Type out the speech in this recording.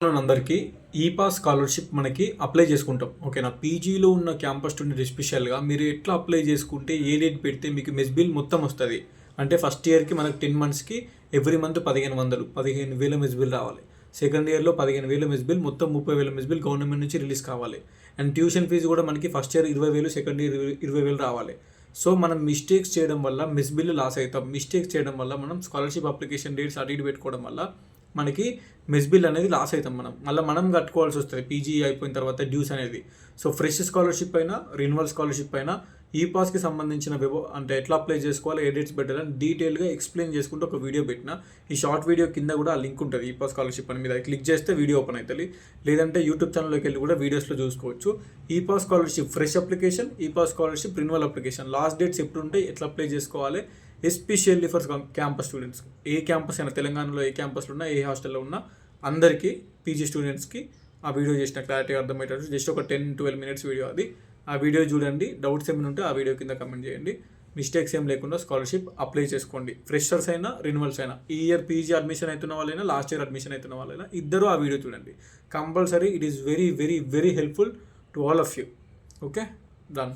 అందరికీ ఈ pass scholarship మనకి అప్లై చేసుకుంటాం. ఓకేనా? పీజీలో ఉన్న క్యాంపస్ స్టూడెంట్ ఎస్పెషల్గా మీరు ఎట్లా అప్లై చేసుకుంటే ఏ డేట్ పెడితే మీకు మెస్ బిల్ మొత్తం వస్తుంది అంటే ఫస్ట్ ఇయర్కి మనకు 10 monthsకి ఎవ్రీ మంత్ 15,000 మెస్ బిల్ రావాలి. సెకండ్ ఇయర్లో 15,000 మెస్ బిల్, మొత్తం 30,000 మెస్ బిల్ గవర్నమెంట్ నుంచి రిలీజ్ కావాలి. అండ్ ట్యూషన్ ఫీజు కూడా మనకి ఫస్ట్ ఇయర్ 20,000, సెకండ్ ఇయర్ 20,000 రావాలి. సో మనం మిస్టేక్స్ చేయడం వల్ల మెస్ బిల్ లాస్ అవుతాం. మిస్టేక్స్ చేయడం వల్ల మనం స్కాలర్షిప్ అప్లికేషన్ డేట్స్ అటు ఇటు పెట్టుకోవడం వల్ల మనకి మెస్ బిల్ అనేది లాస్ అవుతాం. మనం కట్టుకోవాల్సి వస్తుంది పీజీ అయిపోయిన తర్వాత డ్యూస్ అనేది. సో ఫ్రెష్ స్కాలర్షిప్ అయినా రిన్యువల్ స్కాలర్షిప్ అయినా ఈ పాస్కి సంబంధించిన అంటే ఎట్లా అప్లై చేసుకోవాలి, ఏ డేట్స్ పెట్టాలని డీటెయిల్గా ఎక్స్ప్లెయిన్ చేసుకుంటూ ఒక వీడియో పెట్టిన. ఈ షార్ట్ వీడియో కింద కూడా ఆ లింక్ ఉంటుంది. ఈ పాస్ స్కాలర్షిప్ అని మీద క్లిక్ చేస్తే వీడియో ఓపెన్ అవుతుంది. లేదంటే యూట్యూబ్ ఛానల్లోకి వెళ్ళి కూడా వీడియోస్లో చూసుకోవచ్చు. ఈ పాస్ స్కాలర్షిప్ ఫ్రెష్ అప్లికేషన్, ఈ pass scholarship renewal application last dates ఎప్పుడు ఉంటాయి, ఎట్లా అప్లై చేసుకోవాలి, especially for campus students. A campus అయినా, తెలంగాణలో ఏ క్యాంపస్లో ఉన్నా, ఏ హాస్టల్లో ఉన్నా అందరికీ పీజీ స్టూడెంట్స్కి ఆ వీడియో చేసిన క్లారిటీ అర్థమయ్యేటట్టు జస్ట్ ఒక 10-12 minutes వీడియో అది. ఆ వీడియో చూడండి. డౌట్స్ ఏమైనా ఉంటే ఆ వీడియో కింద కమెంట్ చేయండి. మిస్టేక్స్ ఏం లేకుండా స్కాలర్షిప్ అప్లై చేసుకోండి. ఫ్రెషర్స్ అయినా, రిన్యువల్స్ అయినా, ఈ ఇయర్ పీజీ అడ్మిషన్ అవుతున్న వాళ్ళైనా, లాస్ట్ ఇయర్ అడ్మిషన్ అవుతున్న వాళ్ళైనా ఇద్దరు ఆ వీడియో చూడండి. Compulsory it is very very very helpful to all of you. Okay, done.